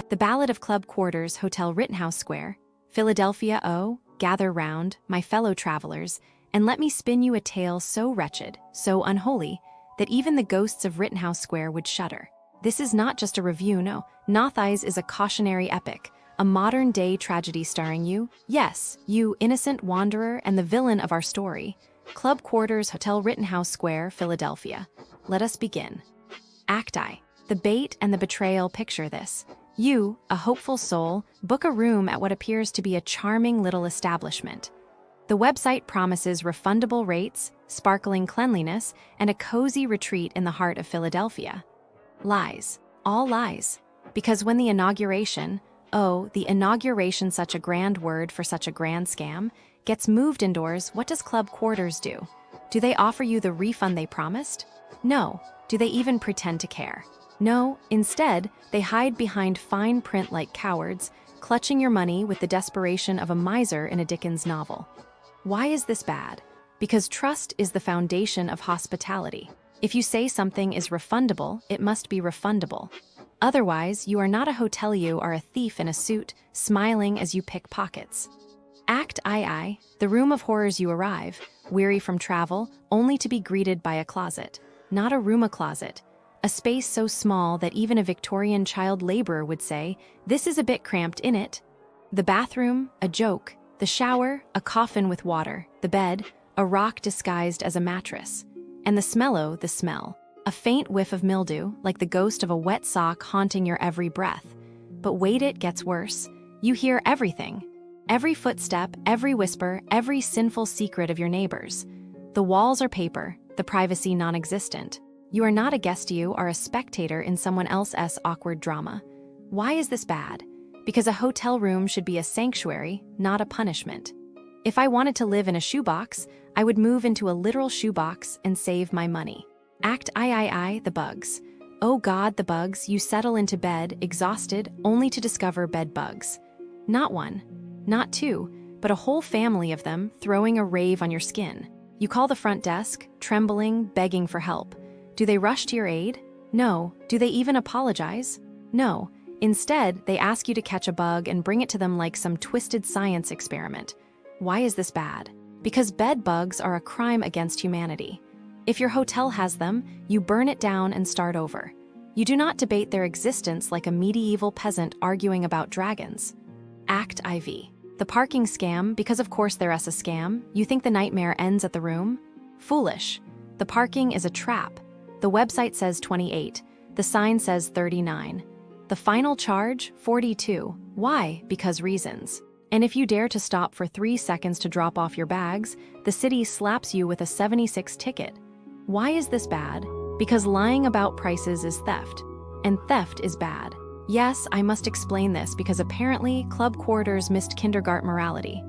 The Ballad of Club Quarters Hotel Rittenhouse Square, Philadelphia. Oh, gather round, my fellow travelers, and let me spin you a tale so wretched, so unholy, that even the ghosts of Rittenhouse Square would shudder. This is not just a review, no. Nothise is a cautionary epic, a modern-day tragedy starring you, yes, you, innocent wanderer and the villain of our story. Club Quarters Hotel Rittenhouse Square, Philadelphia. Let us begin. Act I. The bait and the betrayal. Picture this. You, a hopeful soul, book a room at what appears to be a charming little establishment. The website promises refundable rates, sparkling cleanliness, and a cozy retreat in the heart of Philadelphia. Lies. All lies. Because when the inauguration, such a grand word for such a grand scam, gets moved indoors, what does Club Quarters do? Do they offer you the refund they promised? No. Do they even pretend to care? No, instead, they hide behind fine print like cowards, clutching your money with the desperation of a miser in a Dickens novel. Why is this bad? Because trust is the foundation of hospitality. If you say something is refundable, it must be refundable. Otherwise, you are not a hotel, you are a thief in a suit, smiling as you pick pockets. Act I, the room of horrors. You arrive, weary from travel, only to be greeted by a closet. Not a room, a closet. A space so small that even a Victorian child laborer would say, this is a bit cramped in it. The bathroom, a joke. The shower, a coffin with water. The bed, a rock disguised as a mattress. And the smell. A faint whiff of mildew, like the ghost of a wet sock haunting your every breath. But wait, it gets worse. You hear everything. Every footstep, every whisper, every sinful secret of your neighbors. The walls are paper, the privacy non-existent. You are not a guest, you are a spectator in someone else's awkward drama. Why is this bad? Because a hotel room should be a sanctuary, not a punishment. If I wanted to live in a shoebox, I would move into a literal shoebox and save my money. Act I, the bugs. Oh God, the bugs. You settle into bed, exhausted, only to discover bed bugs. Not one, not two, but a whole family of them throwing a rave on your skin. You call the front desk, trembling, begging for help. Do they rush to your aid? No. Do they even apologize? No. Instead, they ask you to catch a bug and bring it to them like some twisted science experiment. Why is this bad? Because bed bugs are a crime against humanity. If your hotel has them, you burn it down and start over. You do not debate their existence like a medieval peasant arguing about dragons. Act IV. The parking scam, because of course there's a scam. You think the nightmare ends at the room? Foolish. The parking is a trap. The website says 28. The sign says 39. The final charge, 42. Why? Because reasons. And if you dare to stop for 3 seconds to drop off your bags, the city slaps you with a 76 ticket. Why is this bad? Because lying about prices is theft. And theft is bad. Yes, I must explain this because apparently Club Quarters missed kindergarten morality.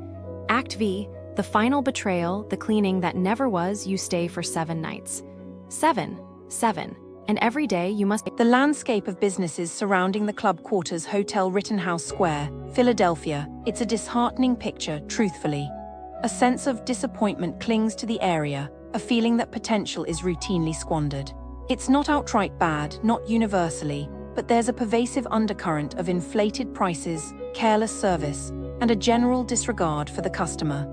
Act V, the final betrayal, the cleaning that never was. You stay for 7 nights. 7. And every day you must... The landscape of businesses surrounding the Club Quarters Hotel Rittenhouse Square, Philadelphia, it's a disheartening picture, truthfully. A sense of disappointment clings to the area, a feeling that potential is routinely squandered. It's not outright bad, not universally, but there's a pervasive undercurrent of inflated prices, careless service, and a general disregard for the customer.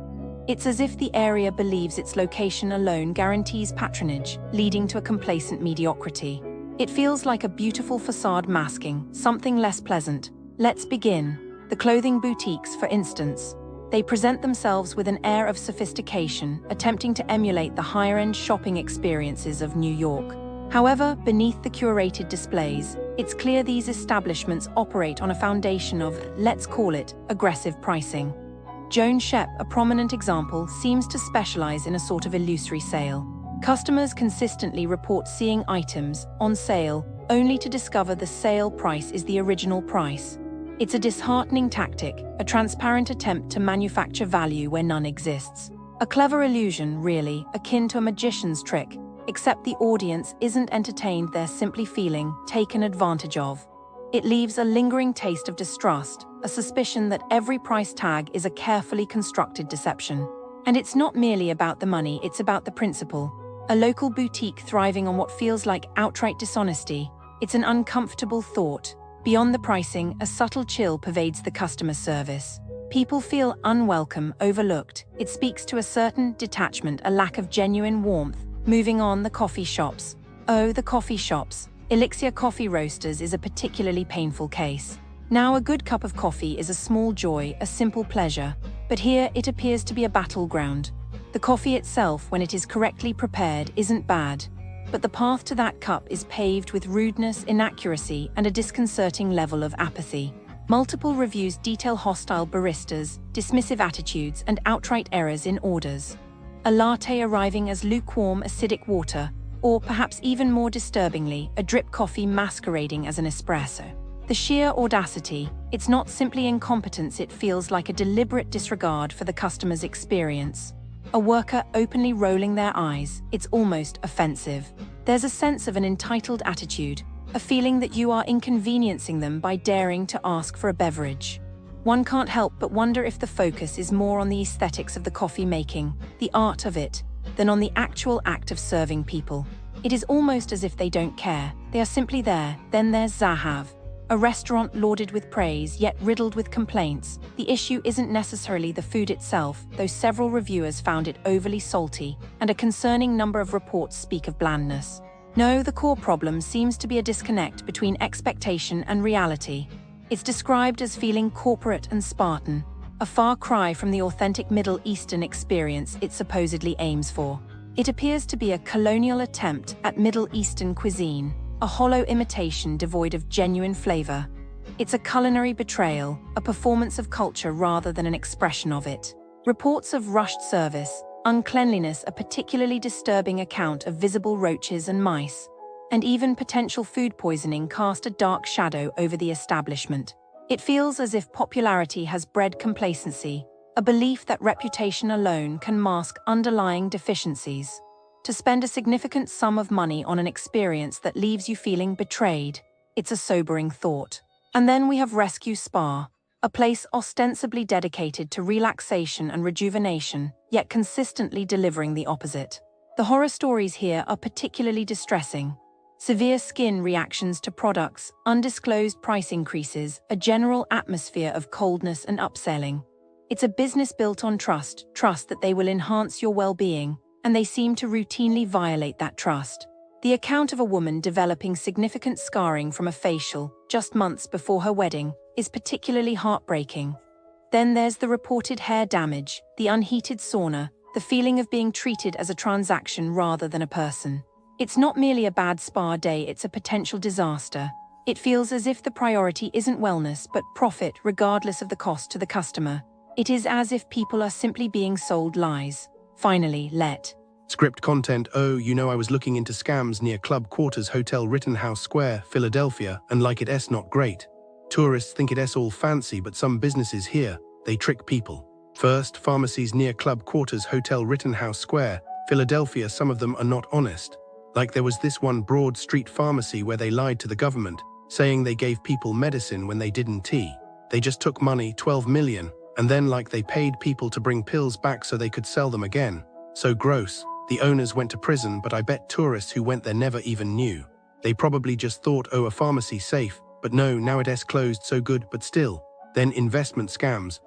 It's as if the area believes its location alone guarantees patronage, leading to a complacent mediocrity. It feels like a beautiful facade masking something less pleasant. Let's begin. The clothing boutiques, for instance. They present themselves with an air of sophistication, attempting to emulate the higher-end shopping experiences of New York. However, beneath the curated displays, it's clear these establishments operate on a foundation of, let's call it, aggressive pricing. Joan Shep, a prominent example, seems to specialize in a sort of illusory sale. Customers consistently report seeing items on sale, only to discover the sale price is the original price. It's a disheartening tactic, a transparent attempt to manufacture value where none exists. A clever illusion, really, akin to a magician's trick, except the audience isn't entertained, they're simply feeling taken advantage of. It leaves a lingering taste of distrust, a suspicion that every price tag is a carefully constructed deception. And it's not merely about the money, it's about the principle. A local boutique thriving on what feels like outright dishonesty. It's an uncomfortable thought. Beyond the pricing, a subtle chill pervades the customer service. People feel unwelcome, overlooked. It speaks to a certain detachment, a lack of genuine warmth. Moving on, the coffee shops. Oh, the coffee shops. Elixir Coffee Roasters is a particularly painful case. Now, a good cup of coffee is a small joy, a simple pleasure. But here, it appears to be a battleground. The coffee itself, when it is correctly prepared, isn't bad. But the path to that cup is paved with rudeness, inaccuracy, and a disconcerting level of apathy. Multiple reviews detail hostile baristas, dismissive attitudes, and outright errors in orders. A latte arriving as lukewarm, acidic water, or perhaps even more disturbingly, a drip coffee masquerading as an espresso. The sheer audacity, it's not simply incompetence, it feels like a deliberate disregard for the customer's experience. A worker openly rolling their eyes, it's almost offensive. There's a sense of an entitled attitude, a feeling that you are inconveniencing them by daring to ask for a beverage. One can't help but wonder if the focus is more on the aesthetics of the coffee making, the art of it, than on the actual act of serving people. It is almost as if they don't care. They are simply there. Then there's Zahav, a restaurant lauded with praise, yet riddled with complaints. The issue isn't necessarily the food itself, though several reviewers found it overly salty, and a concerning number of reports speak of blandness. No, the core problem seems to be a disconnect between expectation and reality. It's described as feeling corporate and Spartan, a far cry from the authentic Middle Eastern experience it supposedly aims for. It appears to be a colonial attempt at Middle Eastern cuisine, a hollow imitation devoid of genuine flavor. It's a culinary betrayal, a performance of culture rather than an expression of it. Reports of rushed service, uncleanliness, a particularly disturbing account of visible roaches and mice, and even potential food poisoning cast a dark shadow over the establishment. It feels as if popularity has bred complacency, a belief that reputation alone can mask underlying deficiencies. To spend a significant sum of money on an experience that leaves you feeling betrayed, it's a sobering thought. And then we have Rescue Spa, a place ostensibly dedicated to relaxation and rejuvenation, yet consistently delivering the opposite. The horror stories here are particularly distressing. Severe skin reactions to products, undisclosed price increases, a general atmosphere of coldness and upselling. It's a business built on trust that they will enhance your well-being, and they seem to routinely violate that trust. The account of a woman developing significant scarring from a facial just months before her wedding is particularly heartbreaking. Then there's the reported hair damage, the unheated sauna, the feeling of being treated as a transaction rather than a person. It's not merely a bad spa day, it's a potential disaster. It feels as if the priority isn't wellness but profit, regardless of the cost to the customer. It is as if people are simply being sold lies. Finally, let Script content. Oh, I was looking into scams near Club Quarters Hotel Rittenhouse Square, Philadelphia, and like it's not great. Tourists think it's all fancy, but some businesses here, they trick people. First, pharmacies near Club Quarters Hotel Rittenhouse Square, Philadelphia, some of them are not honest. Like there was this one Broad Street pharmacy where they lied to the government, saying they gave people medicine when they didn't. They just took money, 12 million, and then they paid people to bring pills back so they could sell them again. So gross. The owners went to prison, but I bet tourists who went there never even knew. They probably just thought, oh, a pharmacy safe, but no, now it's closed, so good, but still. Then investment scams.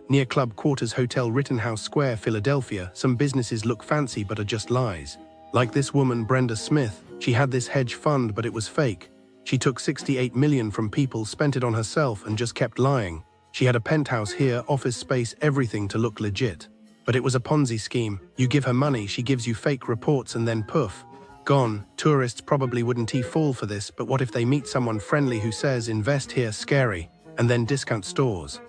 Near Club Quarters Hotel Rittenhouse Square, Philadelphia, some businesses look fancy but are just lies. Like this woman, Brenda Smith, she had this hedge fund, but it was fake. She took 68 million from people, spent it on herself, and just kept lying. She had a penthouse here, office space, everything to look legit. But it was a Ponzi scheme. You give her money, she gives you fake reports, and then poof, gone. Tourists probably wouldn't fall for this, but what if they meet someone friendly who says invest here, scary, and then discount stores?